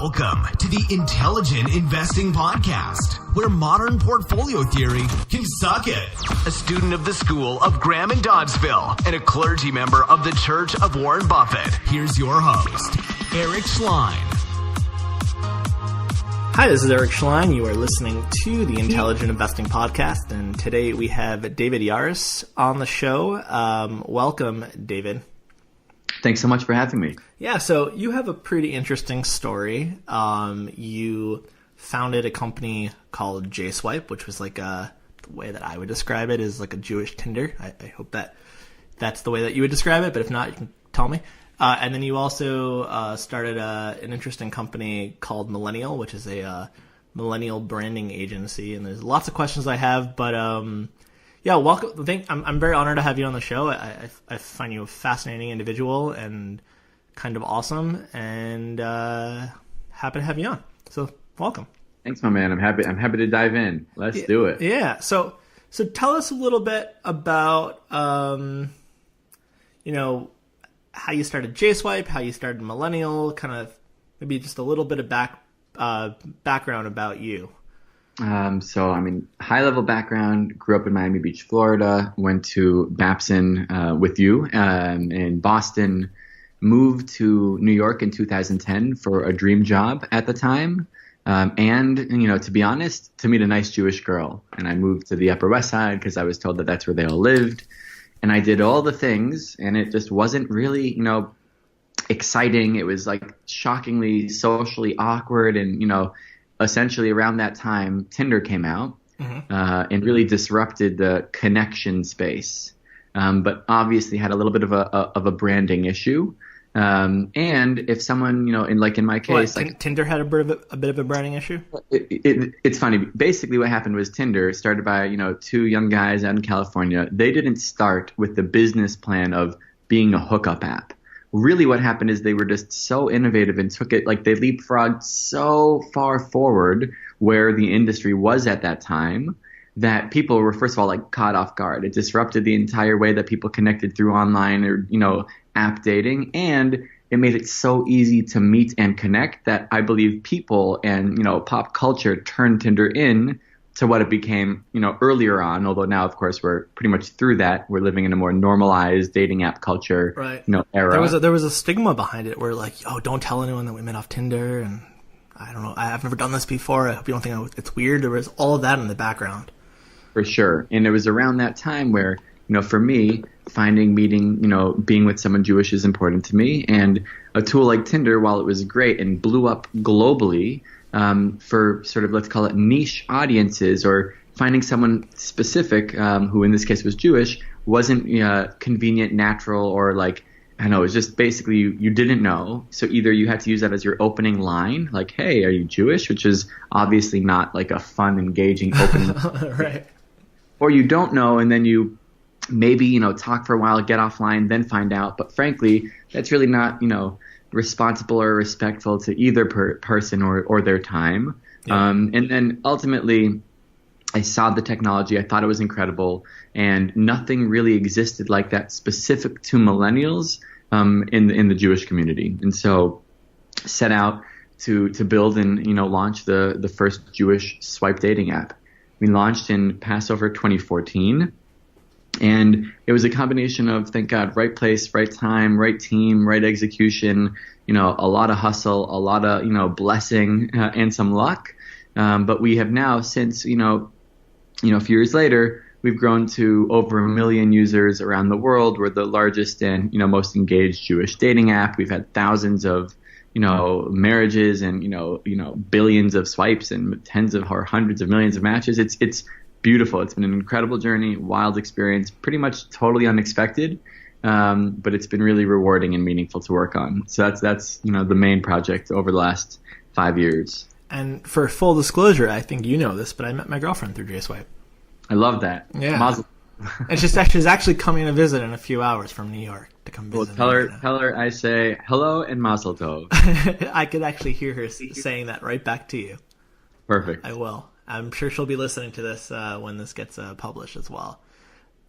Welcome to the Intelligent Investing Podcast, where modern portfolio theory can suck it. A student of the School of Graham and Doddsville and a clergy member of the Church of Warren Buffett, here's your host, Eric Schlein. Hi, this is Eric Schlein. You are listening to the Intelligent Investing Podcast, and today we have David Yarus on the show. Welcome, David. Thanks so much for having me. Yeah, so you have a pretty interesting story. You founded a company called JSwipe, which was like the way that I would describe it is like a Jewish Tinder. I hope that that's the way that you would describe it, but if not, you can tell me. And then you also started an interesting company called mllnnl, which is a millennial branding agency. And there's lots of questions I have, but yeah, welcome. I'm very honored to have you on the show. I find you a fascinating individual and kind of awesome, and happy to have you on. So welcome. Thanks, my man. I'm happy to dive in. Let's do it. Yeah. So tell us a little bit about how you started JSwipe, how you started mllnnl, kind of maybe just a little bit of background about you. High level background, grew up in Miami Beach, Florida, went to Babson with you in Boston, moved to New York in 2010 for a dream job at the time. And to be honest, to meet a nice Jewish girl. And I moved to the Upper West Side because I was told that that's where they all lived. And I did all the things, and it just wasn't really, exciting. It was like shockingly socially awkward. And, essentially around that time, Tinder came out and really disrupted the connection space. But obviously had a little bit of a branding issue. And if someone, in my case, Tinder had a bit of a branding issue. It's funny. Basically, what happened was Tinder started by two young guys out in California. They didn't start with the business plan of being a hookup app. Really, what happened is they were just so innovative and took it they leapfrogged so far forward where the industry was at that time that people were first of all caught off guard. It disrupted the entire way that people connected through online or app dating, and it made it so easy to meet and connect that I believe people and pop culture turned Tinder in to what it became earlier on, although now of course we're pretty much through that. We're living in a more normalized dating app culture era. There was a stigma behind it where don't tell anyone that we met off Tinder, and I don't know, I've never done this before, I hope you don't think it's weird. There was all of that in the background. For sure. And it was around that time where for me, finding, meeting, being with someone Jewish is important to me. And a tool like Tinder, while it was great and blew up globally for sort of, let's call it niche audiences, or finding someone specific who in this case was Jewish, wasn't convenient, natural, or it was just basically you didn't know. So either you had to use that as your opening line, hey, are you Jewish? Which is obviously not a fun, engaging opening. Right. Or you don't know, and then you maybe, talk for a while, get offline, then find out. But frankly, that's really not, responsible or respectful to either person or their time. Yeah. And then ultimately, I saw the technology. I thought it was incredible. And nothing really existed like that specific to millennials in the Jewish community. And so set out to build and, launch the first Jewish swipe dating app. We launched in Passover 2014. And it was a combination of, thank God, right place, right time, right team, right execution, a lot of hustle, a lot of, blessing and some luck. But we have now since, a few years later, we've grown to over 1 million users around the world. We're the largest and, most engaged Jewish dating app. We've had thousands of, marriages and, billions of swipes and tens of or hundreds of millions of matches. It's beautiful. It's been an incredible journey, wild experience, pretty much totally unexpected, but it's been really rewarding and meaningful to work on. So that's the main project over the last 5 years. And for full disclosure, I think you know this, but I met my girlfriend through JSwipe. I love that. Yeah. Mazel. And she's actually coming to visit in a few hours from New York to come visit. Well, tell her I say hello and mazel tov. I could actually hear her saying that right back to you. Perfect. I will. I'm sure she'll be listening to this when this gets published as well.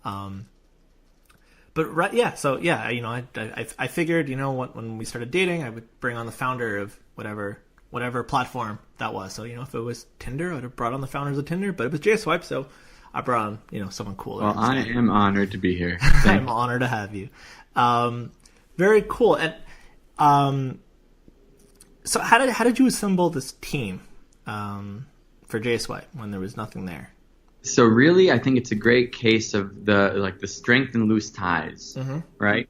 But right, yeah. So yeah, I figured, when we started dating, I would bring on the founder of whatever whatever platform that was. So, if it was Tinder, I would have brought on the founders of Tinder, but it was JSwipe, so I brought on, someone cooler. Well, I am honored to be here. I'm honored to have you. Very cool. And so how did you assemble this team for JSwipe when there was nothing there? So really, I think it's a great case of the strength and loose ties, right?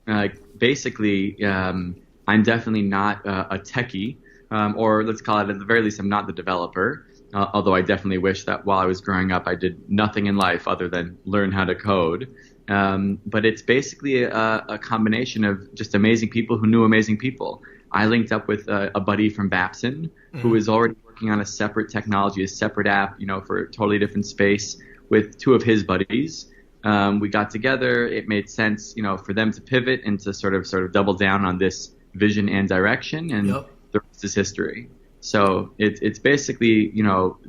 Basically, I'm definitely not a techie, or let's call it, at the very least, I'm not the developer. Although I definitely wish that while I was growing up, I did nothing in life other than learn how to code. But it's basically a combination of just amazing people who knew amazing people. I linked up with a buddy from Babson who was already working on a separate technology, a separate app, for a totally different space with two of his buddies. We got together. It made sense, for them to pivot and to sort of double down on this vision and direction, and the rest is history. So it's basically,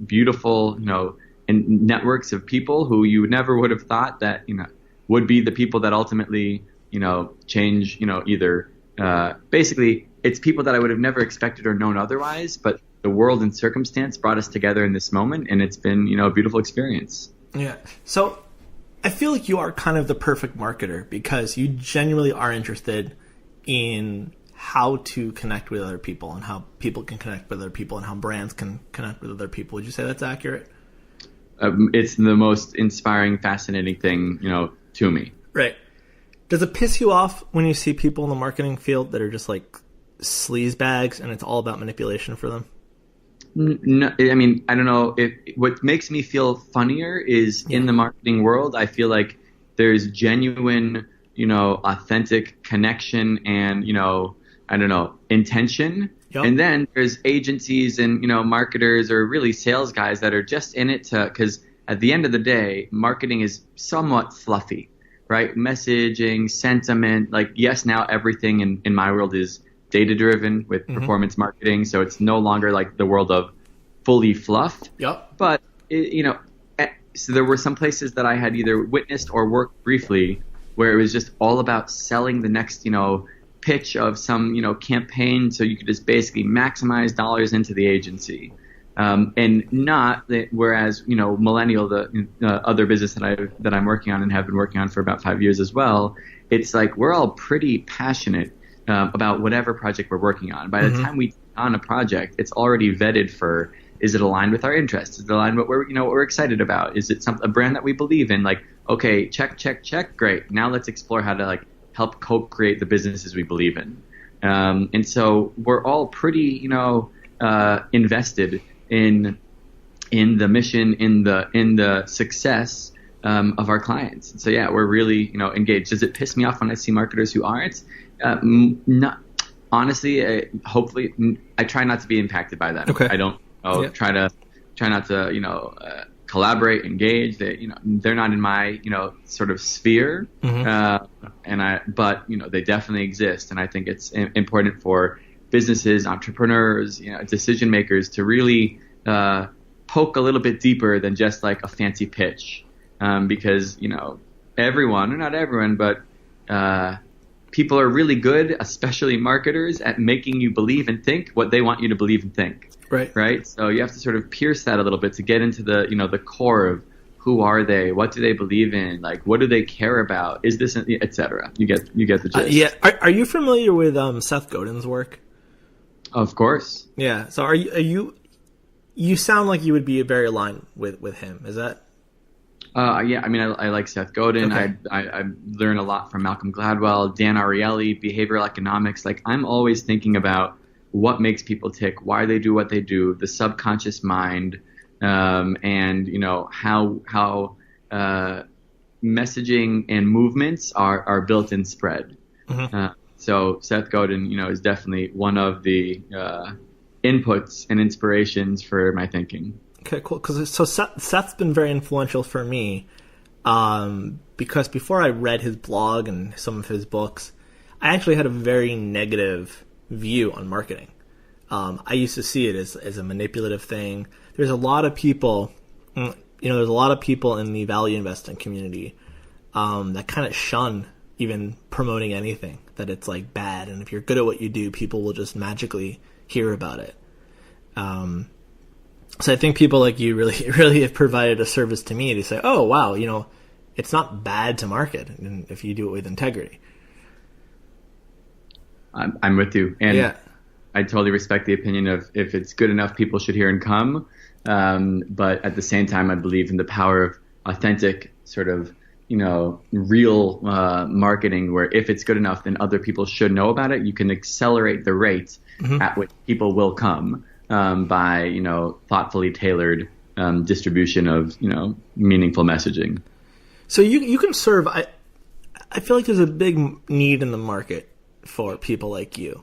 beautiful, and networks of people who you never would have thought that, would be the people that ultimately, change, either, basically it's people that I would have never expected or known otherwise, but the world and circumstance brought us together in this moment, and it's been, a beautiful experience. Yeah. So I feel like you are kind of the perfect marketer because you genuinely are interested in how to connect with other people and how people can connect with other people and how brands can connect with other people. Would you say that's accurate? It's the most inspiring, fascinating thing, to me. Right. Does it piss you off when you see people in the marketing field that are just like sleaze bags and it's all about manipulation for them? No, I mean, I don't know. What makes me feel funnier is in the marketing world, I feel like there's genuine, authentic connection and, I don't know, intention. Yep. And then there's agencies and, marketers or really sales guys that are just in it because at the end of the day, marketing is somewhat fluffy, right? Messaging, sentiment, yes, now everything in my world is data-driven with performance marketing. So it's no longer like the world of fully fluff. Yep. But, so there were some places that I had either witnessed or worked briefly where it was just all about selling the next, pitch of some, campaign, so you could just basically maximize dollars into the agency. And not that, whereas, Millennial, the other business that I'm working on and have been working on for about 5 years as well, it's like we're all pretty passionate about whatever project we're working on. By the time we take on a project, it's already vetted for, is it aligned with our interests? Is it aligned with what we're excited about? Is it a brand that we believe in? Okay, check, great. Now let's explore how to help co-create the businesses we believe in. And so we're all pretty, invested in the mission, in the success of our clients. And so yeah, we're really, engaged. Does it piss me off when I see marketers who aren't? Not honestly. Hopefully, I try not to be impacted by that. Okay. I don't try not to collaborate, engage. They're not in my sort of sphere. But they definitely exist, and I think it's important for businesses, entrepreneurs, decision makers to really poke a little bit deeper than just like a fancy pitch, because everyone, or not everyone, but people are really good, especially marketers, at making you believe and think what they want you to believe and think. Right. So you have to sort of pierce that a little bit to get into the the core of who are they, what do they believe in, what do they care about, is this, etc. You get the gist. Yeah. Are you familiar with Seth Godin's work? Of course. Yeah. So are you? You sound like you would be very aligned with him. Is that? Yeah, I mean, I like Seth Godin. Okay. I learn a lot from Malcolm Gladwell, Dan Ariely, behavioral economics. I'm always thinking about what makes people tick, why they do what they do, the subconscious mind, and how messaging and movements are built in spread. So Seth Godin, is definitely one of the inputs and inspirations for my thinking. Okay, cool. So Seth's been very influential for me because before I read his blog and some of his books, I actually had a very negative view on marketing. I used to see it as a manipulative thing. There's a lot of people, there's a lot of people in the value investing community that kind of shun even promoting anything, that it's bad, and if you're good at what you do, people will just magically hear about it. So I think people like you really, really have provided a service to me to say, oh, wow, it's not bad to market if you do it with integrity. I'm with you. And yeah. I totally respect the opinion of if it's good enough, people should hear and come. But at the same time, I believe in the power of authentic sort of, real marketing, where if it's good enough, then other people should know about it. You can accelerate the rate at which people will come by, thoughtfully tailored distribution of, meaningful messaging. So you can serve. I feel like there's a big need in the market for people like you,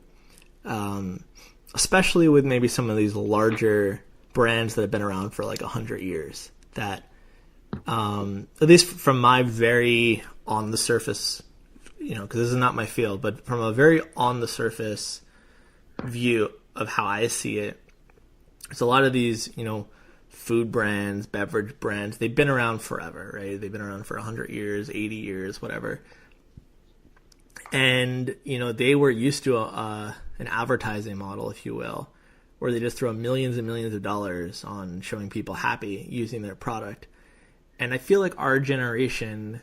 especially with maybe some of these larger brands that have been around for like 100 years. That, at least from my very on the surface, because this is not my field, but from a very on the surface view of how I see it, there's a lot of these, food brands, beverage brands. They've been around forever, right? They've been around for 100 years, 80 years, whatever. And, they were used to an advertising model, if you will, where they just throw millions and millions of dollars on showing people happy using their product. And I feel like our generation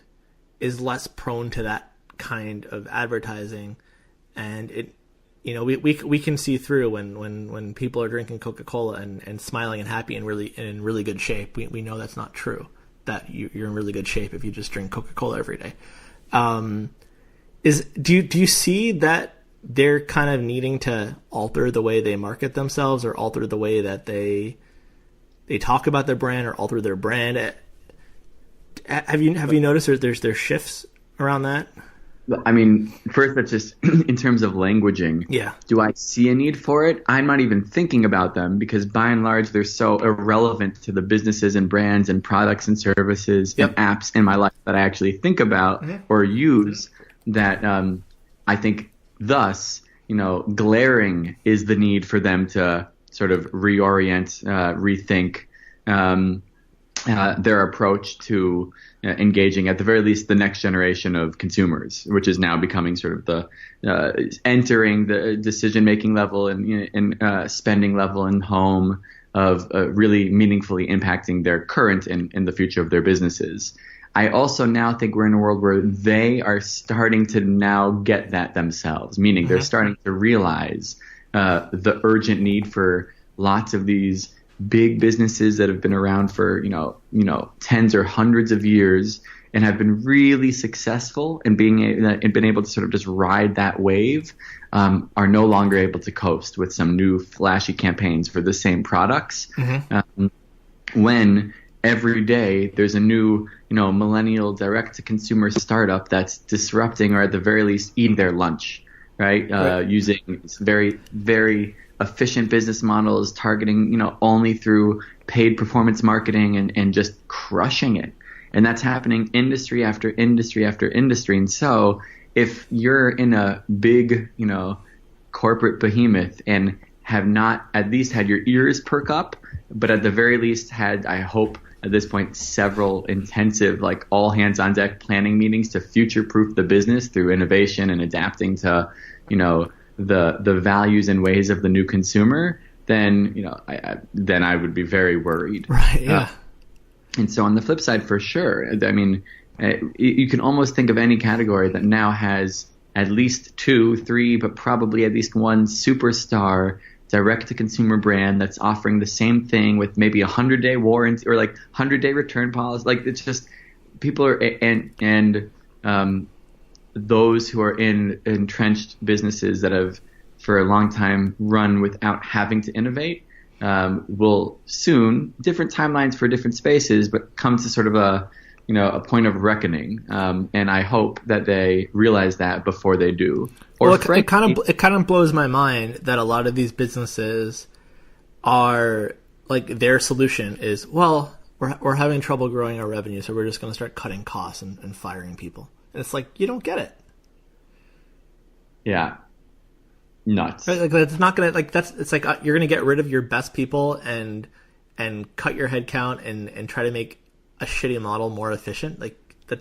is less prone to that kind of advertising. And it, we can see through when people are drinking Coca-Cola and smiling and happy and really in really good shape. We know that's not true, that you're in really good shape if you just drink Coca-Cola every day. Do you see that they're kind of needing to alter the way they market themselves, or alter the way that they talk about their brand, or alter their brand? Have you noticed there's shifts around that? I mean, first, that's just in terms of languaging. Yeah. Do I see a need for it? I'm not even thinking about them, because by and large, they're so irrelevant to the businesses and brands and products and services and apps in my life that I actually think about or use, that I think thus, glaring is the need for them to sort of reorient, rethink their approach to engaging, at the very least, the next generation of consumers, which is now becoming sort of the entering the decision-making level and spending level and home of really meaningfully impacting their current and the future of their businesses. I also now think we're in a world where they are starting to now get that themselves, meaning they're starting to realize the urgent need for lots of these big businesses that have been around for, tens or hundreds of years and have been really successful in been able to sort of just ride that wave, are no longer able to coast with some new flashy campaigns for the same products. When every day there's a new, millennial direct-to-consumer startup that's disrupting, or at the very least eating their lunch, right? Using very, very efficient business models, targeting, only through paid performance marketing and just crushing it. And that's happening industry after industry after industry. And so if you're in a big, corporate behemoth and have not at least had your ears perk up, but at the very least had, I hope at this point, several intensive, like all hands on deck planning meetings to future-proof the business through innovation and adapting to, the values and ways of the new consumer, then I would be very worried. Right. Yeah. And so on the flip side, for sure, I mean, you can almost think of any category that now has at least 2, 3, but probably at least one superstar direct-to-consumer brand that's offering the same thing with maybe 100-day warranty or like 100-day return policy. Like, it's just people are and those who are in entrenched businesses that have for a long time run without having to innovate will soon, different timelines for different spaces, but come to sort of a point of reckoning. And I hope that they realize that before they do. Or well, it kind of blows my mind that a lot of these businesses are like, their solution is, well, we're having trouble growing our revenue, so we're just going to start cutting costs and firing people. And it's like, you don't get it. Yeah. Nuts. Right? Like, it's not going to, like, it's like you're going to get rid of your best people and cut your head count and try to make a shitty model more efficient. Like, that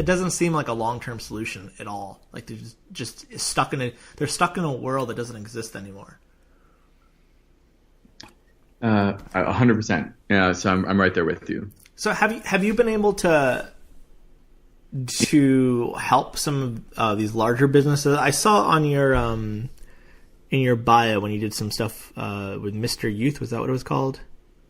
doesn't seem like a long-term solution at all. Like, they're just stuck in a world that doesn't exist anymore. 100%. Yeah, so I'm right there with you. So have you been able to help some of these larger businesses? I saw on your in your bio when you did some stuff with Mr. Youth, was that what it was called?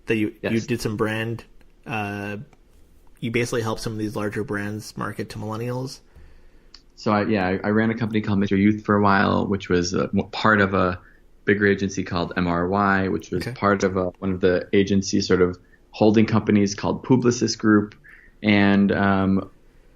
That you did some brand. You basically help some of these larger brands market to millennials. So I ran a company called Mr. Youth for a while, which was part of a bigger agency called MRY, which was part of one of the agency sort of holding companies called Publicis Group. And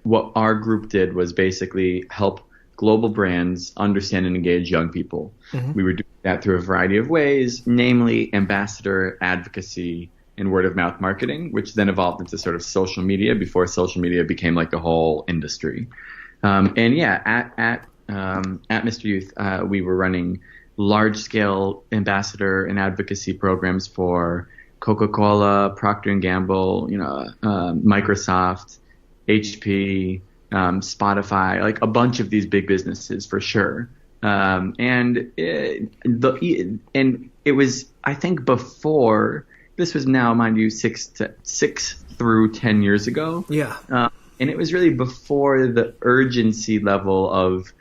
what our group did was basically help global brands understand and engage young people. Mm-hmm. We were doing that through a variety of ways, namely ambassador advocacy and word of mouth marketing, which then evolved into sort of social media before social media became like a whole industry. At Mr. Youth, we were running large-scale ambassador and advocacy programs for Coca-Cola, Procter & Gamble, Microsoft, HP, Spotify, like a bunch of these big businesses for sure. And it was, I think, before this was now, mind you, 6 through 10 years ago. Yeah. And it was really before the urgency level of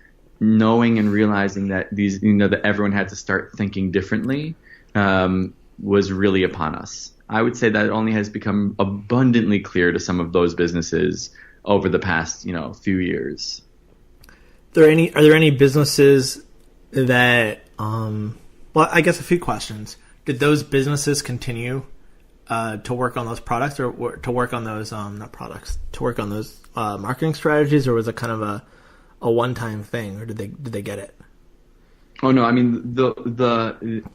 knowing and realizing that that everyone had to start thinking differently was really upon us. I would say that it only has become abundantly clear to some of those businesses over the past, few years. Are there any businesses that, I guess a few questions. Did those businesses continue to work on those products or to work on those, not products, to work on those marketing strategies, or was it kind of a one-time thing, or did they get it? Oh no, I mean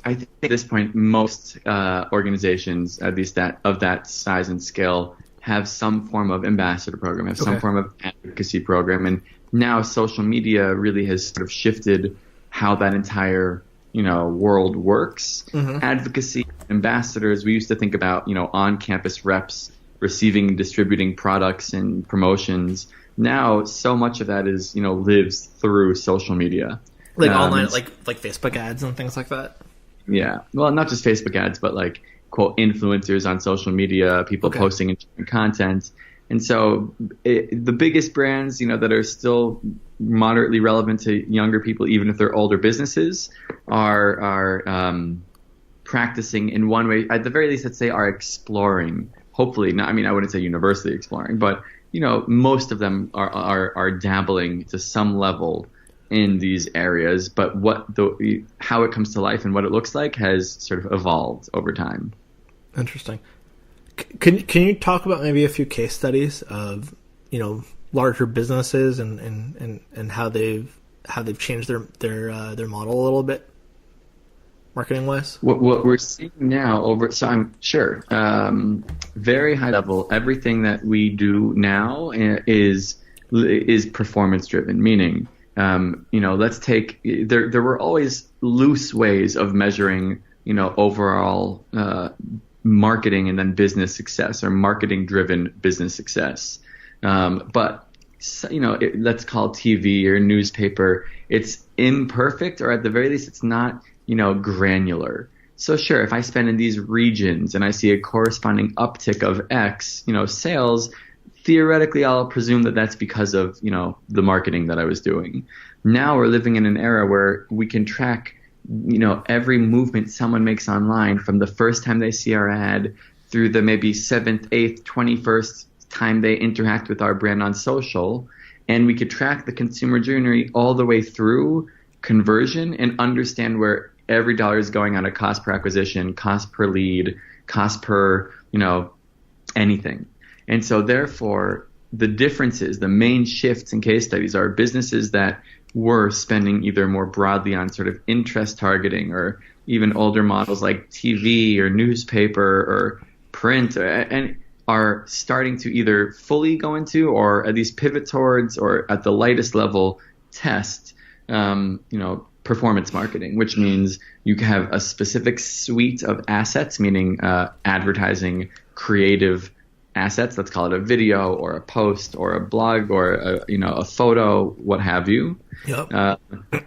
I think at this point most organizations, at least of that size and scale, have some form of ambassador program, have some form of advocacy program, and now social media really has sort of shifted how that entire world works. Mm-hmm. Advocacy, ambassadors, we used to think about on-campus reps receiving and distributing products and promotions. Now so much of that is lives through social media. Like online, like Facebook ads and things like that? Yeah. Well, not just Facebook ads, but like, quote, influencers on social media, people posting and sharing content. And so the biggest brands, that are still moderately relevant to younger people, even if they're older businesses, are practicing in one way, at the very least, let's say, are exploring. Hopefully, not. I mean, I wouldn't say universally exploring, but, most of them are dabbling to some level in these areas, but how it comes to life and what it looks like has sort of evolved over time. Interesting. Can you talk about maybe a few case studies of larger businesses and how they've changed their model a little bit, marketing wise? What we're seeing now so I'm sure very high level. Everything that we do now is performance driven, meaning. Let's take there were always loose ways of measuring, overall marketing and then business success, or marketing driven business success. But let's call TV or newspaper, it's imperfect, or at the very least it's not, granular. So sure, if I spend in these regions and I see a corresponding uptick of X, sales, theoretically, I'll presume that that's because of, the marketing that I was doing. Now we're living in an era where we can track, every movement someone makes online from the first time they see our ad through the maybe 7th, 8th, 21st time they interact with our brand on social. And we could track the consumer journey all the way through conversion and understand where every dollar is going on a cost per acquisition, cost per lead, cost per, anything. And so therefore, the differences, the main shifts in case studies are businesses that were spending either more broadly on sort of interest targeting, or even older models like TV or newspaper or print, and are starting to either fully go into, or at least pivot towards, or at the lightest level test, performance marketing, which means you have a specific suite of assets, meaning advertising, creative assets. Let's call it a video or a post or a blog or a photo, what have you. Yep.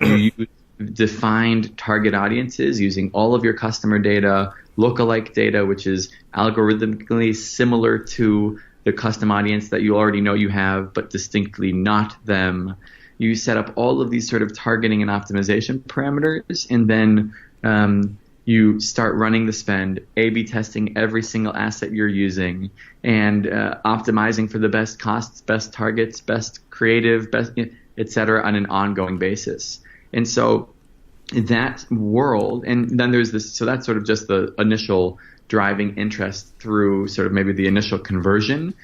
You use defined target audiences using all of your customer data, lookalike data, which is algorithmically similar to the custom audience that you already know you have, but distinctly not them. You set up all of these sort of targeting and optimization parameters, and then you start running the spend, A/B testing every single asset you're using, and optimizing for the best costs, best targets, best creative, best, et cetera, on an ongoing basis. And so that world, and then there's this, so that's sort of just the initial driving interest through sort of maybe the initial conversion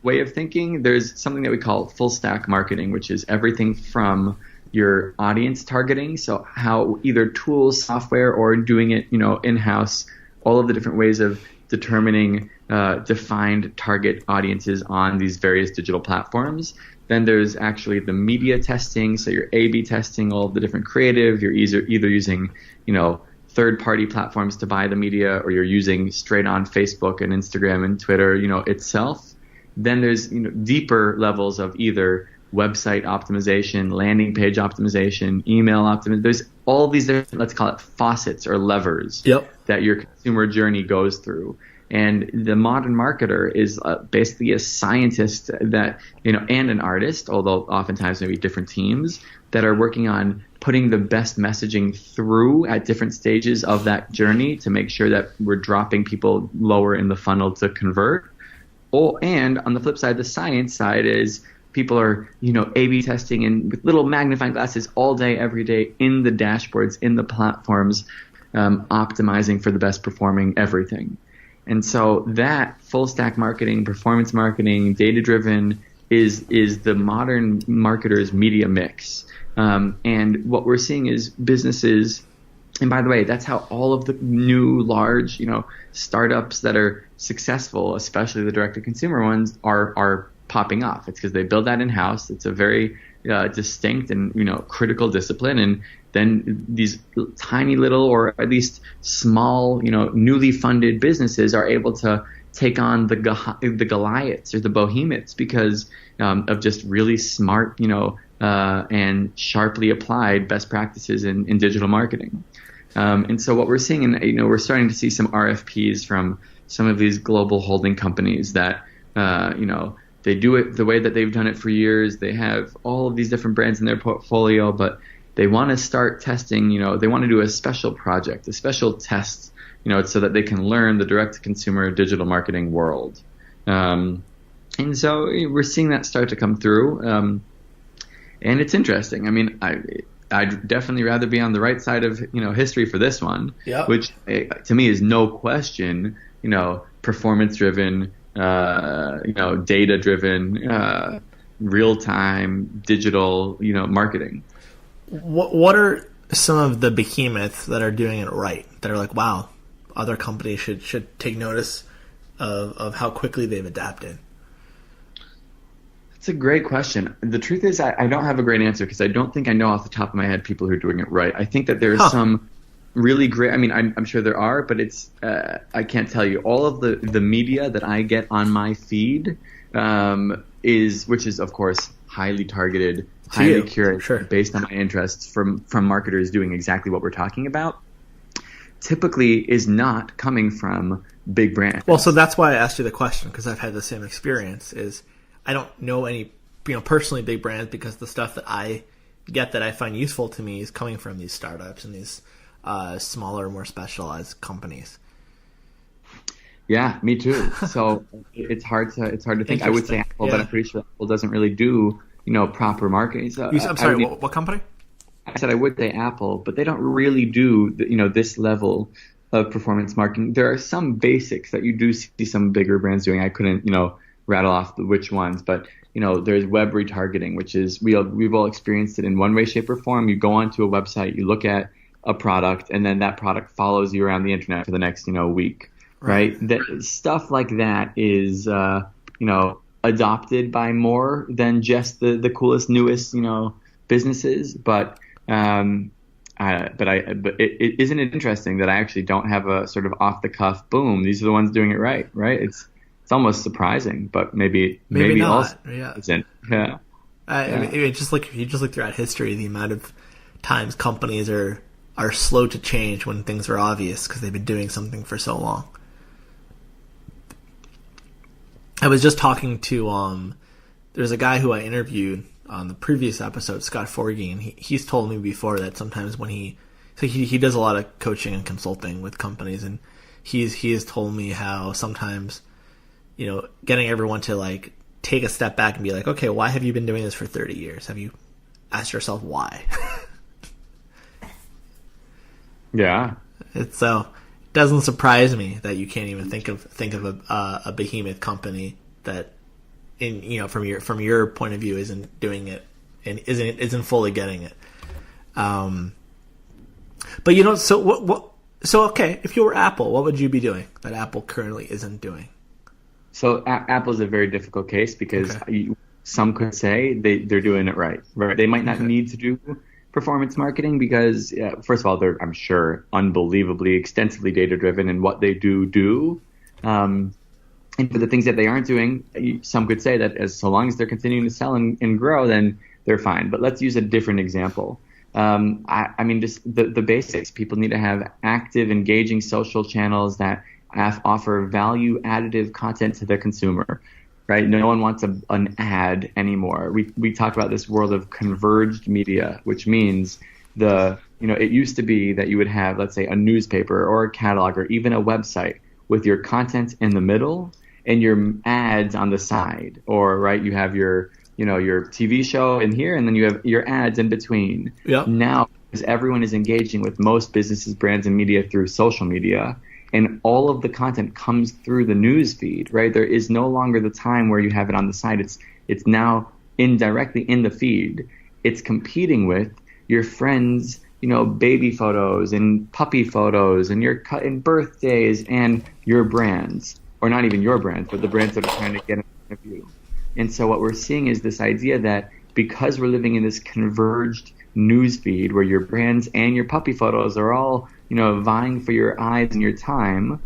way of thinking. There's something that we call full stack marketing, which is everything from your audience targeting, so how either tools, software, or doing it, in-house, all of the different ways of determining defined target audiences on these various digital platforms. Then there's actually the media testing, so you're A/B testing all of the different creative. You're either using, third-party platforms to buy the media, or you're using straight on Facebook and Instagram and Twitter, itself. Then there's deeper levels of either website optimization, landing page optimization, email optimization. There's all these different, let's call it faucets or levers that your consumer journey goes through. And the modern marketer is basically a scientist that, and an artist, although oftentimes maybe different teams, that are working on putting the best messaging through at different stages of that journey to make sure that we're dropping people lower in the funnel to convert. And on the flip side, the science side is people are, A/B testing and with little magnifying glasses all day, every day in the dashboards, in the platforms, optimizing for the best performing everything. And so that full stack marketing, performance marketing, data driven is the modern marketer's media mix. And what we're seeing is businesses, and by the way, that's how all of the new large, startups that are successful, especially the direct to consumer ones, are popping off. It's because they build that in house. It's a very distinct and critical discipline, and then these tiny little, or at least small, newly funded businesses are able to take on the Goliaths or the behemoths because of just really smart, and sharply applied best practices in digital marketing. And so what we're seeing, and we're starting to see some RFPs from some of these global holding companies that they do it the way that they've done it for years. They have all of these different brands in their portfolio, but they want to start testing, they want to do a special project, a special test, so that they can learn the direct-to-consumer digital marketing world. And so we're seeing that start to come through. And it's interesting. I mean, I'd definitely rather be on the right side of, history for this one, which to me is no question, performance-driven, data-driven, real-time digital, marketing. What are some of the behemoths that are doing it right? That are like, wow, other companies should take notice of how quickly they've adapted. That's a great question. The truth is, I don't have a great answer because I don't think I know off the top of my head people who are doing it right. I think that there's some really great. I mean, I'm sure there are, but it's I can't tell you. All of the media that I get on my feed which is of course highly targeted, highly curated, based on my interests from marketers doing exactly what we're talking about, typically is not coming from big brands. Well, so that's why I asked you the question, because I've had the same experience. Is I don't know any, personally big brands, because the stuff that I get that I find useful to me is coming from these startups and these smaller, more specialized companies. Yeah, me too. So it's hard to think. I would say Apple, but I'm pretty sure Apple doesn't really do proper marketing. So, I'm sorry, what company? I said I would say Apple, but they don't really do this level of performance marketing. There are some basics that you do see some bigger brands doing. I couldn't rattle off which ones, but there's web retargeting, which is we've all experienced it in one way, shape, or form. You go onto a website, you look at a product, and then that product follows you around the internet for the next week. Right. Stuff like that is, adopted by more than just the coolest, newest, businesses. But isn't it interesting that I actually don't have a sort of off the cuff, boom, these are the ones doing it right. Right. It's almost surprising, but maybe not. Also yeah. isn't. Yeah. I mean, if you just look throughout history, the amount of times companies are slow to change when things are obvious because they've been doing something for so long. I was just talking to there's a guy who I interviewed on the previous episode, Scott Forgy, and he's told me before that sometimes when he does a lot of coaching and consulting with companies, and he has told me how sometimes, getting everyone to like take a step back and be like, okay, why have you been doing this for 30 years? Have you asked yourself why? Yeah. It doesn't surprise me that you can't even think of a behemoth company that, from your point of view, isn't doing it and isn't fully getting it. But so what? So okay, if you were Apple, what would you be doing that Apple currently isn't doing? So Apple is a very difficult case because some could say they're doing it right. They might not need to do performance marketing because, first of all, they're, I'm sure, unbelievably extensively data-driven in what they do. And for the things that they aren't doing, some could say that so long as they're continuing to sell and grow, then they're fine. But let's use a different example. I mean, just the basics. People need to have active, engaging social channels that offer value additive content to the consumer, right? No one wants an ad anymore. We talk about this world of converged media, which means it used to be that you would have, let's say, a newspaper or a catalog or even a website with your content in the middle and your ads on the side, or right, you have your TV show in here, and then you have your ads in between. Yep. Now, as everyone is engaging with most businesses, brands, and media through social media, and all of the content comes through the news feed, right? There is no longer the time where you have it on the side. It's now indirectly in the feed. It's competing with your friends, baby photos and puppy photos and and birthdays and your brands, or not even your brands, but the brands that are trying to get in front of you. And so what we're seeing is this idea that because we're living in this converged news feed where your brands and your puppy photos are all, vying for your eyes and your time,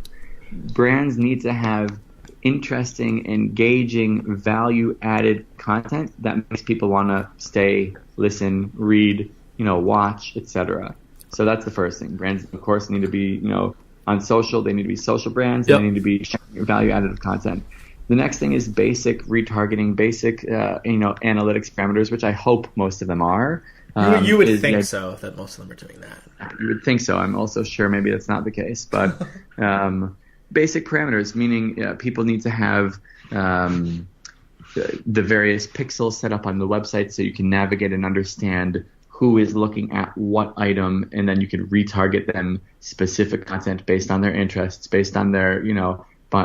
brands need to have interesting, engaging, value-added content that makes people want to stay, listen, read, watch, etc. So that's the first thing. Brands, of course, need to be, on social. They need to be social brands. Yep. And they need to be sharing value-added content. The next thing is basic retargeting, basic, analytics parameters, which I hope most of them are. You would think so, that most of them are doing that. You would think so. I'm also sure maybe that's not the case. But basic parameters, meaning people need to have the various pixels set up on the website so you can navigate and understand who is looking at what item, and then you can retarget them specific content based on their interests, based on their,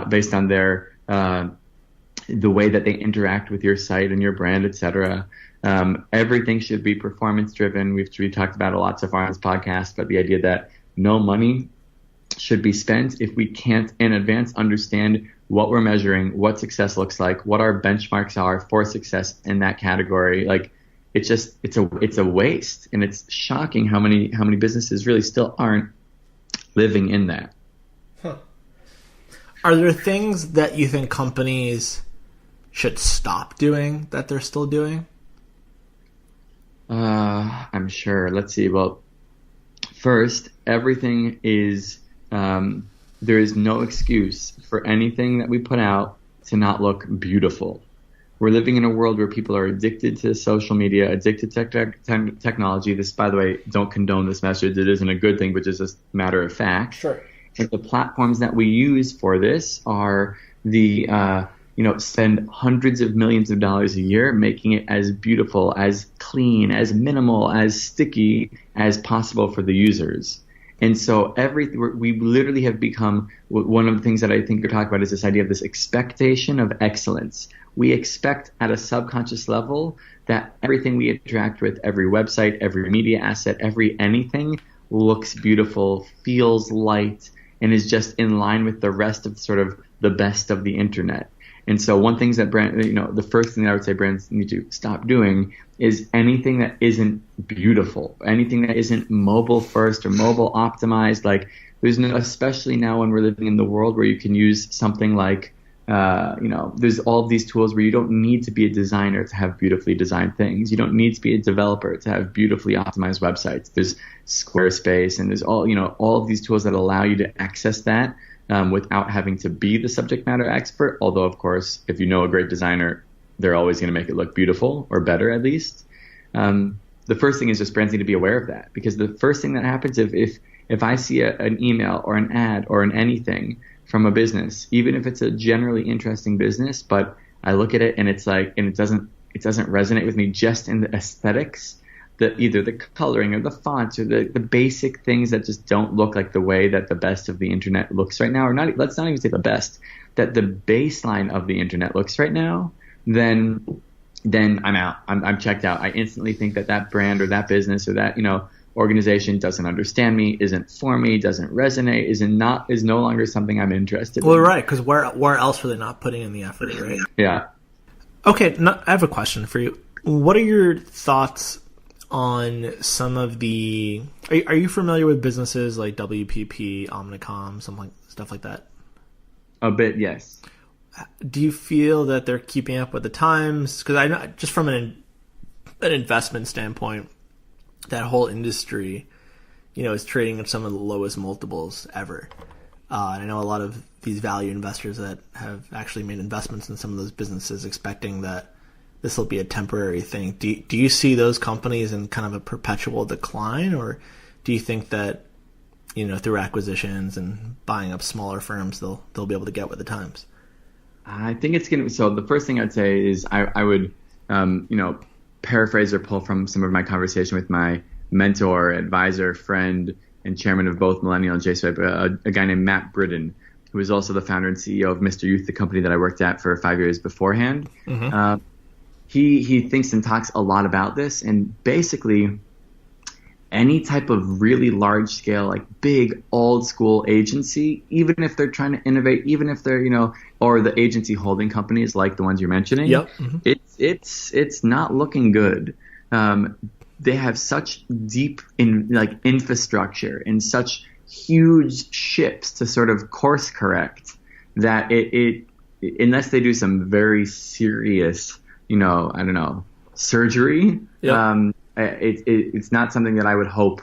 based on their the way that they interact with your site and your brand, etc. Everything should be performance driven. We talked about a lot so far on this podcast, but the idea that no money should be spent if we can't in advance understand what we're measuring, what success looks like, what our benchmarks are for success in that category. Like, it's a waste, and it's shocking how many businesses really still aren't living in that. Huh. Are there things that you think companies should stop doing that they're still doing? I'm sure. Let's see. Well, first, everything is there is no excuse for anything that we put out to not look beautiful. We're living in a world where people are addicted to social media, addicted to technology. This, by the way, don't condone this message. It isn't a good thing, but just a matter of fact. Sure. And the platforms that we use for this are the spend hundreds of millions of dollars a year making it as beautiful, as clean, as minimal, as sticky as possible for the users. And so we literally have become, one of the things that I think you're talking about is this idea of this expectation of excellence. We expect at a subconscious level that everything we interact with, every website, every media asset, every anything looks beautiful, feels light, and is just in line with the rest of sort of the best of the internet. And so one thing that the first thing that I would say brands need to stop doing is anything that isn't beautiful, anything that isn't mobile first or mobile optimized. Like, there's no, especially now when we're living in the world where you can use something like there's all of these tools where you don't need to be a designer to have beautifully designed things. You don't need to be a developer to have beautifully optimized websites. There's Squarespace, and there's all of these tools that allow you to access that without having to be the subject matter expert. Although, of course, if you know a great designer, they're always going to make it look beautiful, or better at least. The first thing is just brands need to be aware of that, because the first thing that happens if I see an email or an ad or an anything from a business, even if it's a generally interesting business, but I look at it and it's like, and it doesn't resonate with me just in the aesthetics, either the coloring or the fonts or the basic things that just don't look like the way that the best of the internet looks right now, or let's not even say the best, that the baseline of the internet looks right now, then I'm out. I'm checked out. I instantly think that brand or that business or that, organization doesn't understand me, isn't for me, doesn't resonate, is no longer something I'm interested in. Well, right, because where else are they not putting in the effort, right? Yeah. Okay, I have a question for you. What are your thoughts on some of the... Are you familiar with businesses like WPP, Omnicom, stuff like that? A bit, yes. Do you feel that they're keeping up with the times? Because I know, just from an investment standpoint, that whole industry, is trading at some of the lowest multiples ever. And I know a lot of these value investors that have actually made investments in some of those businesses expecting that this will be a temporary thing. Do you see those companies in kind of a perpetual decline, or do you think that, through acquisitions and buying up smaller firms, they'll be able to get with the times? I think it's going to. So the first thing I'd say is I would, paraphrase or pull from some of my conversation with my mentor, advisor, friend, and chairman of both mllnnl and JSwipe, a guy named Matt Britton, who was also the founder and CEO of Mr. Youth, the company that I worked at for 5 years beforehand. Mm-hmm. He thinks and talks a lot about this, and basically any type of really large scale, like big old school agency, even if they're trying to innovate, even if they're, or the agency holding companies like the ones you're mentioning, yep. Mm-hmm. It's not looking good. They have such deep infrastructure and such huge ships to sort of course correct that it unless they do some very serious, surgery, yep. It's not something that I would hope.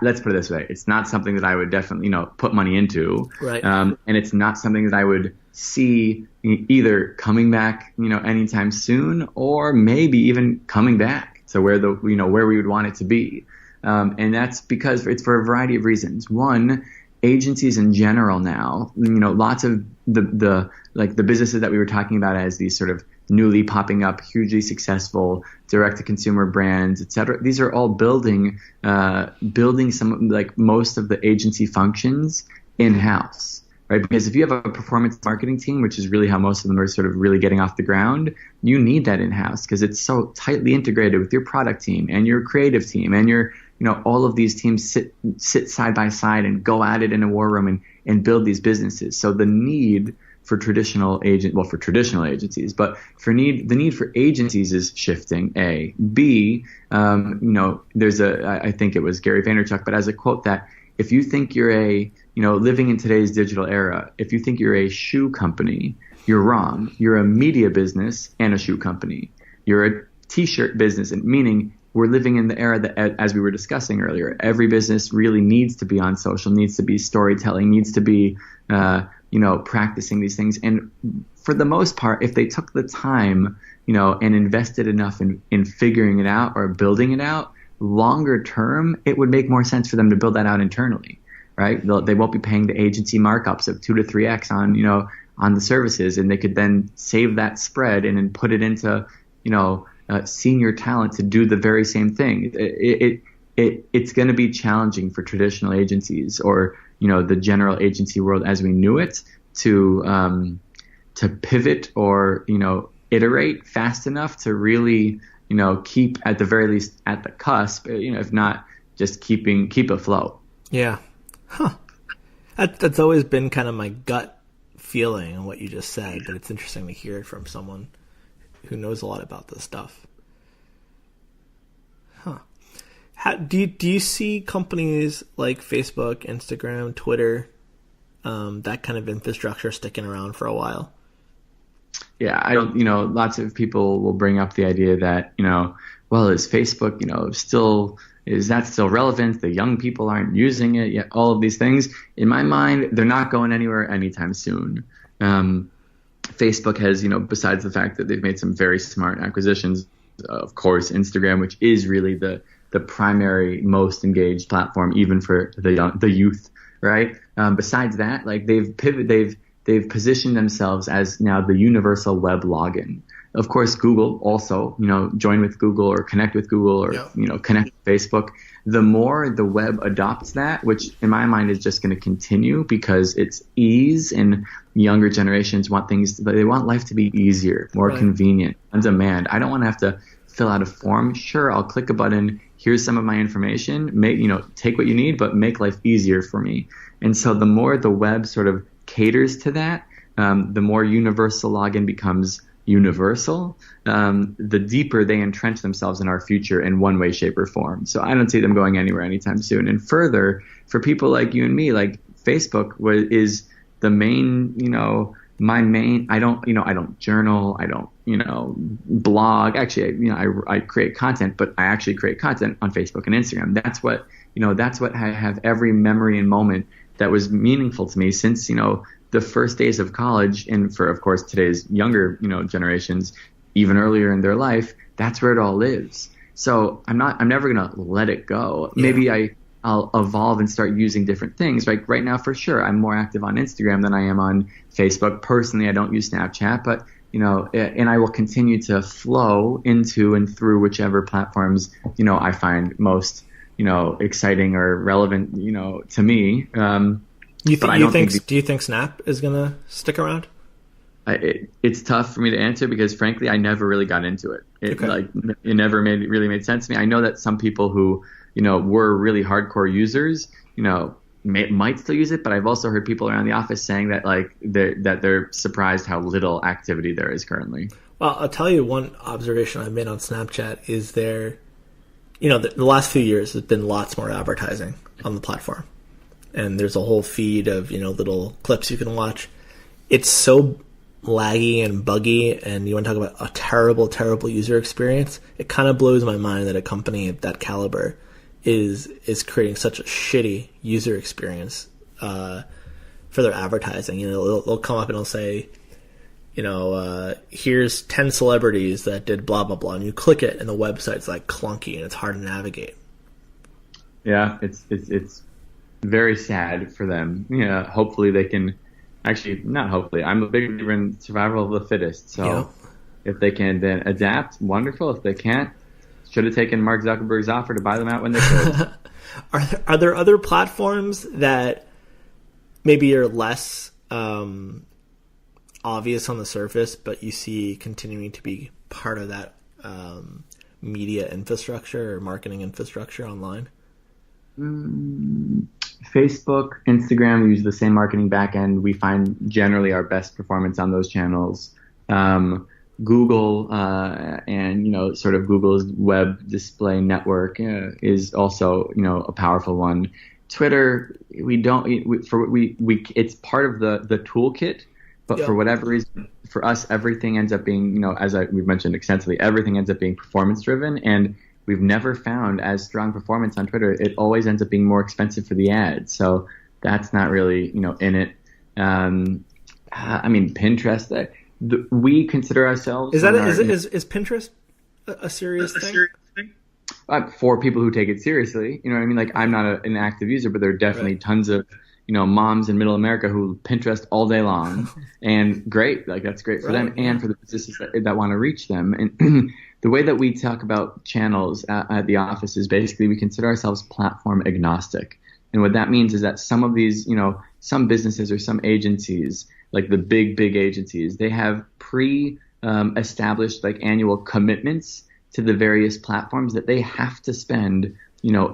Let's put it this way: it's not something that I would definitely, put money into, right? And it's not something that I would see either coming back, anytime soon, or maybe even coming back to where where we would want it to be. And that's because it's for a variety of reasons. One, agencies in general now, lots of the businesses that we were talking about as these sort of newly popping up, hugely successful direct-to-consumer brands, et cetera. These are all building some, most of the agency functions in-house, right? Because if you have a performance marketing team, which is really how most of them are sort of really getting off the ground, you need that in-house because it's so tightly integrated with your product team and your creative team and your, all of these teams sit side by side and go at it in a war room and build these businesses. So the need for traditional agencies, but the need for agencies is shifting. A, B, there's I think it was Gary Vaynerchuk, but as a quote that if you think you're living in today's digital era, if you think you're a shoe company, you're wrong. You're a media business and a shoe company. You're a t-shirt business, and meaning we're living in the era that, as we were discussing earlier, every business really needs to be on social, needs to be storytelling, needs to be practicing these things. And for the most part, if they took the time, and invested enough in figuring it out or building it out, longer term, it would make more sense for them to build that out internally, right? They won't be paying the agency markups of 2 to 3x on the services, and they could then save that spread and then put it into, senior talent to do the very same thing. It's going to be challenging for traditional agencies or the general agency world as we knew it to pivot or iterate fast enough to really keep at the very least at the cusp, if not just keep afloat. Yeah, that's always been kind of my gut feeling on what you just said, but it's interesting to hear it from someone who knows a lot about this stuff. Do you see companies like Facebook, Instagram, Twitter, that kind of infrastructure sticking around for a while? Yeah, I don't, lots of people will bring up the idea that, well, is Facebook, is that still relevant? The young people aren't using it yet, all of these things. In my mind, they're not going anywhere anytime soon. Facebook has, besides the fact that they've made some very smart acquisitions, of course, Instagram, which is really the primary, most engaged platform, even for the youth, right? Besides that, like they've positioned themselves as now the universal web login. Of course, Google also, join with Google or connect with Google or, connect with Facebook. The more the web adopts that, which in my mind is just going to continue because it's ease, and younger generations want they want life to be easier, more convenient, on demand. I don't want to have to fill out a form. Sure, I'll click a button. Here's some of my information. Take what you need, but make life easier for me. And so the more the web sort of caters to that, the more universal login becomes universal, the deeper they entrench themselves in our future in one way, shape, or form. So I don't see them going anywhere anytime soon. And further, for people like you and me, like Facebook is the main, my main. I don't journal. I don't, blog. Actually, I create content, but I actually create content on Facebook and Instagram. That's what I have every memory and moment that was meaningful to me since, the first days of college, and for, of course, today's younger, generations, even earlier in their life, that's where it all lives. So I'm never going to let it go. Yeah. Maybe I'll evolve and start using different things. Like right now, for sure, I'm more active on Instagram than I am on Facebook. Personally, I don't use Snapchat, but, and I will continue to flow into and through whichever platforms, I find most, exciting or relevant, to me. Do you think Snap is going to stick around? It's tough for me to answer because, frankly, I never really got into it. It never really made sense to me. I know that some people who, were really hardcore users, might still use it, but I've also heard people around the office saying that they're surprised how little activity there is currently. Well, I'll tell you one observation I've made on Snapchat is the last few years there's been lots more advertising on the platform. And there's a whole feed of, little clips you can watch. It's so laggy and buggy, and you want to talk about a terrible, terrible user experience. It kind of blows my mind that a company of that caliber is creating such a shitty user experience for their advertising. They'll come up and they'll say, here's 10 celebrities that did blah, blah, blah. And you click it, and the website's like clunky, and it's hard to navigate. Yeah, it's very sad for them. Yeah, hopefully they can. Actually, not hopefully. I'm a big believer in survival of the fittest. So if they can then adapt, wonderful. If they can't, should have taken Mark Zuckerberg's offer to buy them out when they could. Are there other platforms that maybe are less obvious on the surface, but you see continuing to be part of that media infrastructure or marketing infrastructure online? Facebook, Instagram, we use the same marketing backend. We find generally our best performance on those channels. Google and sort of Google's web display network is also a powerful one. Twitter, it's part of the toolkit, but for whatever reason, for us, everything ends up being as we've mentioned extensively, everything ends up being performance driven, and we've never found as strong performance on Twitter. It always ends up being more expensive for the ads. So that's not really, in it. Pinterest, we consider ourselves. Is Pinterest a serious thing? For people who take it seriously, Like I'm not an active user, but there are definitely tons of, moms in middle America who Pinterest all day long, and great. Like that's great for them and for the businesses that want to reach them. And the way that we talk about channels at the office is basically we consider ourselves platform agnostic. And what that means is that some of these, some businesses or some agencies, like the big agencies, they have established like annual commitments to the various platforms that they have to spend,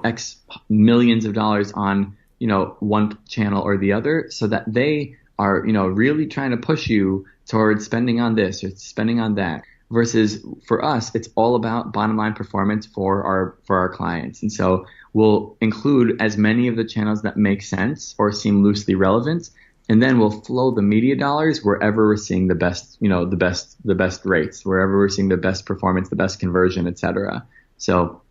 X millions of dollars on, one channel or the other, so that they are, really trying to push you towards spending on this or spending on that. Versus for us, it's all about bottom line performance for our clients. And so we'll include as many of the channels that make sense or seem loosely relevant and then we'll flow the media dollars wherever we're seeing the best, the best rates, wherever we're seeing the best performance, the best conversion, etc. So,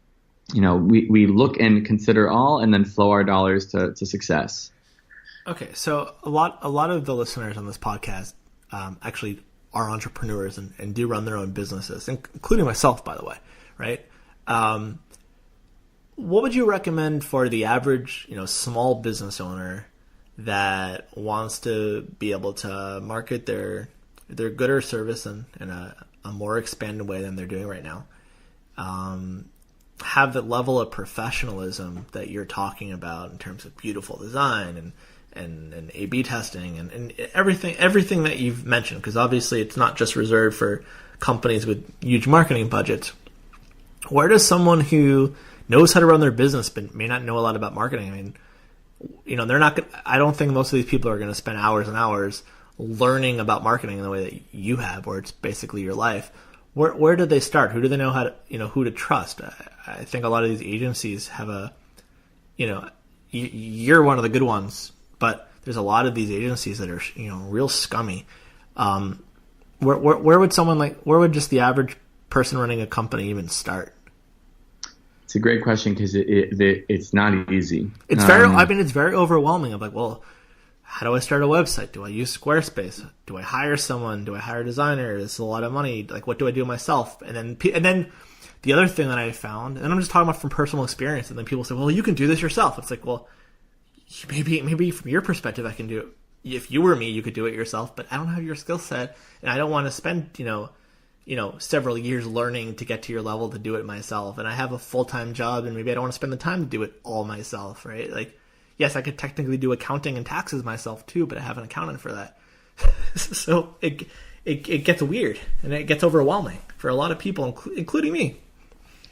we look and consider all, and then flow our dollars to success. Okay, so a lot of the listeners on this podcast actually are entrepreneurs and do run their own businesses, including myself, by the way, right? What would you recommend for the average, small business owner that wants to be able to market their good or service in a more expanded way than they're doing right now? Have the level of professionalism that you're talking about in terms of beautiful design and A/B testing and everything that you've mentioned, because obviously it's not just reserved for companies with huge marketing budgets. Where does someone who knows how to run their business but may not know a lot about marketing? I mean, they're not. I don't think most of these people are going to spend hours and hours learning about marketing in the way that you have, where it's basically your life. Where do they start? Who do they know how to who to trust? I think a lot of these agencies have you're one of the good ones, but there's a lot of these agencies that are real scummy. Where would just the average person running a company even start? It's a great question, because it's not easy. It's very overwhelming. I'm like, well, how do I start a website? Do I use Squarespace? Do I hire someone? Do I hire a designer? This is a lot of money. Like, what do I do myself? And then the other thing that I found, and I'm just talking about from personal experience, and then people say, well, you can do this yourself. It's like, well, maybe from your perspective, I can do it. If you were me, you could do it yourself, but I don't have your skill set, and I don't want to spend, several years learning to get to your level to do it myself. And I have a full-time job, and maybe I don't want to spend the time to do it all myself, right? Like, yes, I could technically do accounting and taxes myself too, but I have an accountant for that. So it gets weird, and it gets overwhelming for a lot of people, including me.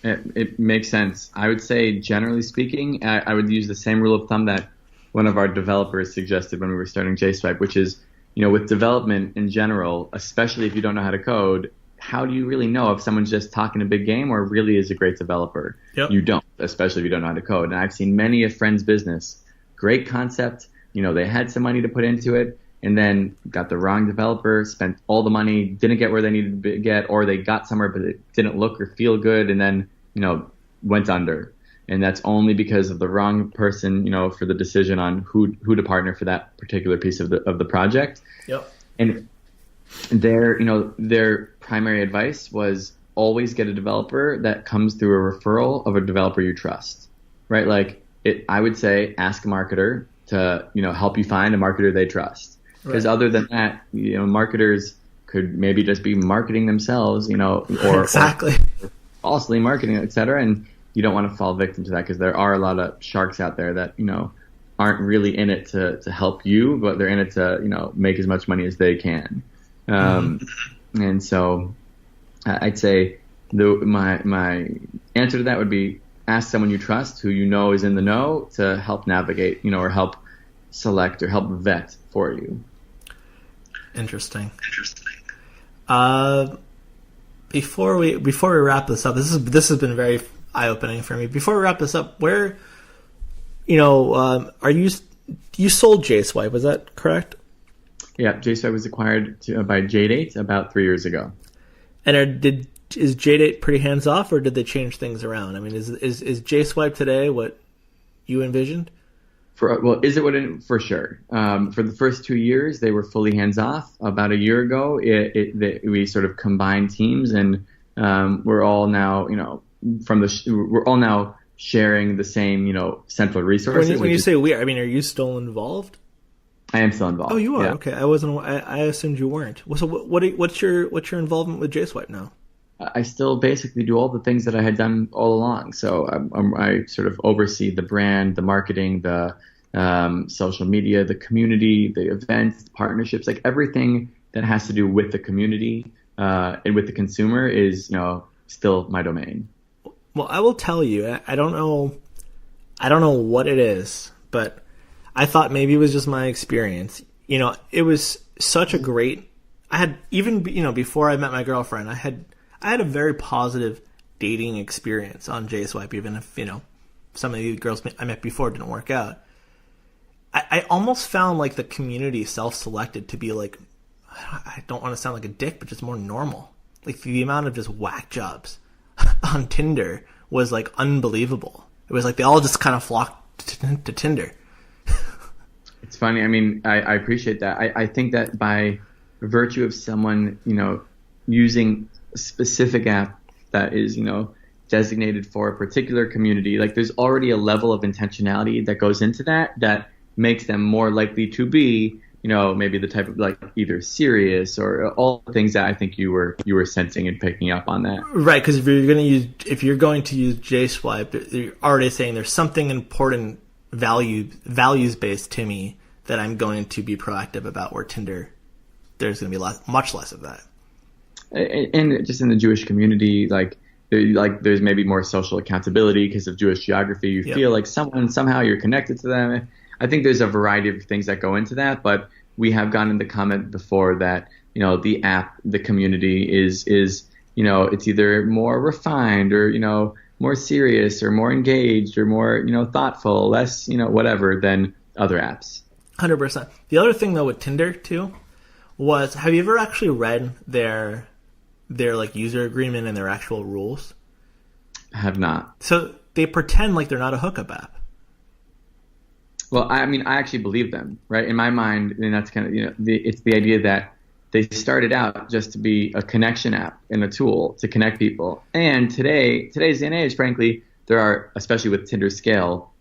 It makes sense. I would say, generally speaking, I would use the same rule of thumb that one of our developers suggested when we were starting JSwipe, which is, with development in general, especially if you don't know how to code, how do you really know if someone's just talking a big game or really is a great developer? Yep. You don't, especially if you don't know how to code. And I've seen many a friend's business, great concept, they had some money to put into it, and then got the wrong developer, spent all the money, didn't get where they needed to get, or they got somewhere but it didn't look or feel good, and then, went under. And that's only because of the wrong person, for the decision on who to partner for that particular piece of the project. Yep. And their primary advice was always get a developer that comes through a referral of a developer you trust, right? Like, I would say ask a marketer to, help you find a marketer they trust. Because other than that, marketers could maybe just be marketing themselves, or exactly, or falsely marketing, et cetera. And you don't want to fall victim to that, because there are a lot of sharks out there that, aren't really in it to help you, but they're in it to, make as much money as they can. And so I'd say my answer to that would be ask someone you trust, who is in the know, to help navigate, or help select or help vet for you. Interesting. Before we wrap this up, this has been very eye-opening for me. Before we wrap this up, where, are you sold JSwipe? Was that correct? Yeah, JSwipe was acquired by JDate about 3 years ago. And is JDate pretty hands off, or did they change things around? I mean, is JSwipe today what you envisioned? For sure. For the first 2 years, they were fully hands off. About a year ago, we sort of combined teams, and we're all now, we're all now sharing the same, central resources. When you say we, I mean, are you still involved? I am still involved. Oh, you are? Yeah. Okay. I assumed you weren't. So what's your involvement with JSwipe now? I still basically do all the things that I had done all along. So I sort of oversee the brand, the marketing, the social media, the community, the events, the partnerships, like everything that has to do with the community and with the consumer is, still my domain. Well, I will tell you, I don't know what it is, but I thought maybe it was just my experience. It was such a great. I had even before I met my girlfriend, I had a very positive dating experience on JSwipe, even if some of the girls I met before didn't work out. I almost found like the community self-selected to be like, I don't want to sound like a dick, but just more normal. Like the amount of just whack jobs on Tinder was like unbelievable. It was like they all just kind of flocked to Tinder. It's funny. I mean, I appreciate that. I think that by virtue of someone, using a specific app that is, designated for a particular community, like there's already a level of intentionality that goes into that makes them more likely to be, maybe the type of like either serious or all the things that I think you were sensing and picking up on that. Right, because if you're going to use JSwipe, you're already saying there's something important, values based to me that I'm going to be proactive about. Where Tinder, there's going to be much less of that. And just in the Jewish community, there's maybe more social accountability because of Jewish geography. You feel like somehow you're connected to them. I think there's a variety of things that go into that, but we have gotten the comment before that, the app, the community is it's either more refined or, more serious or more engaged or more, thoughtful, less, whatever than other apps. 100%. The other thing though with Tinder too was, have you ever actually read their like user agreement and their actual rules? I have not. So they pretend like they're not a hookup app. Well, I mean, I actually believe them, right? In my mind, and that's kind of, it's the idea that they started out just to be a connection app and a tool to connect people. And today's day and age, frankly, there are, especially with Tinder's scale,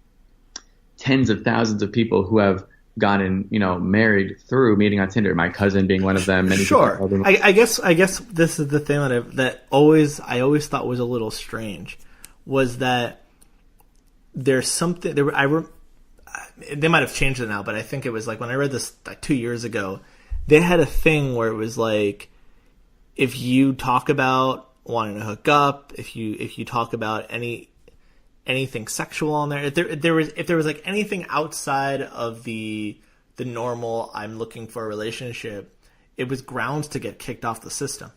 tens of thousands of people who have gotten, married through meeting on Tinder. My cousin being one of them. Sure. I guess this is the thing that I always thought was a little strange, was that there's something they might have changed it now, but I think it was like when I read this like 2 years ago, they had a thing where it was like, if you talk about wanting to hook up, if you talk about anything sexual on there, if there was like anything outside of the normal, I'm looking for a relationship, it was grounds to get kicked off the system.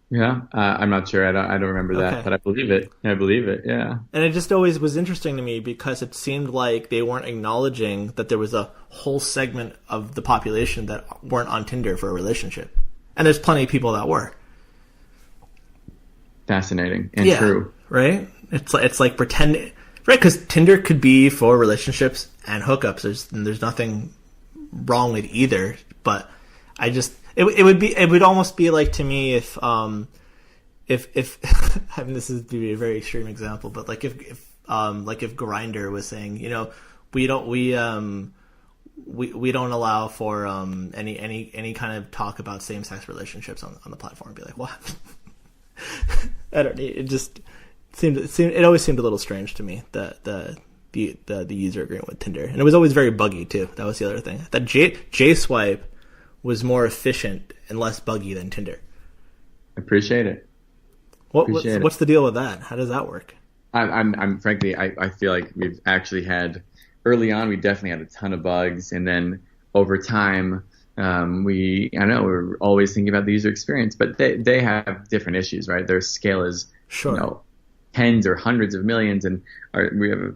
Yeah, I'm not sure. I don't remember that, but I believe it. Yeah. And it just always was interesting to me because it seemed like they weren't acknowledging that there was a whole segment of the population that weren't on Tinder for a relationship, and there's plenty of people that were. Fascinating and true, right? It's like pretending, right? Because Tinder could be for relationships and hookups. There's nothing wrong with either, but it would almost be like, to me, if I mean, this is to be a very extreme example, but like if Grindr was saying, we don't allow for any kind of talk about same-sex relationships on the platform, be like, what? I don't know. It always seemed a little strange to me, the user agreement with Tinder, and it was always very buggy too. That was the other thing. That JSwipe was more efficient and less buggy than Tinder. Appreciate it. What's the deal with that? How does that work? I'm frankly, I feel like we've actually had, early on, we definitely had a ton of bugs, and then over time, we're always thinking about the user experience, but they have different issues, right? Their scale is, tens or hundreds of millions, and we have a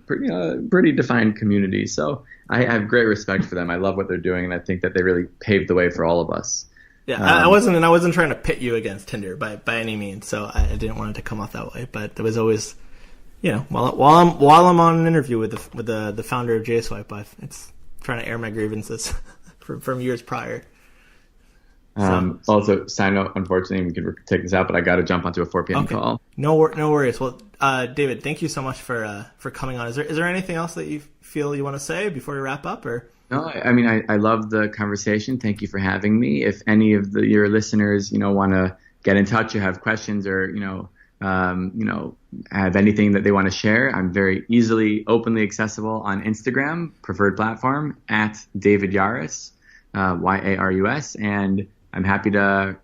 pretty defined community. So I have great respect for them. I love what they're doing, and I think that they really paved the way for all of us. Yeah, I wasn't trying to pit you against Tinder by any means. So I didn't want it to come off that way. But there was always, while I'm on an interview with the founder of JSwipe, it's trying to air my grievances from years prior. Also, side note, unfortunately, we could take this out, but I got to jump onto a 4 p.m. call. No worries. Well, David, thank you so much for coming on. Is there anything else that you feel you want to say before we wrap up, or? No, I mean, I love the conversation. Thank you for having me. If any of your listeners, want to get in touch or have questions or, have anything that they want to share, I'm very easily, openly accessible on Instagram, preferred platform, at David Yarus, Yarus, and I'm happy to,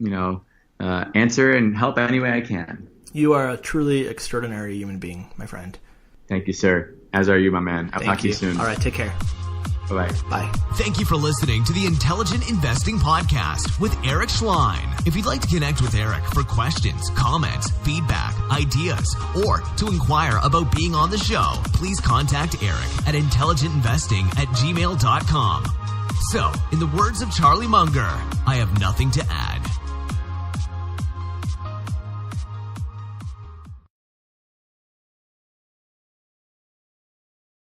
answer and help any way I can. You are a truly extraordinary human being, my friend. Thank you, sir. As are you, my man. I'll talk to you soon. All right, take care. Bye-bye. Bye. Thank you for listening to the Intelligent Investing Podcast with Eric Schlein. If you'd like to connect with Eric for questions, comments, feedback, ideas, or to inquire about being on the show, please contact Eric at intelligentinvesting@gmail.com. So, in the words of Charlie Munger, I have nothing to add.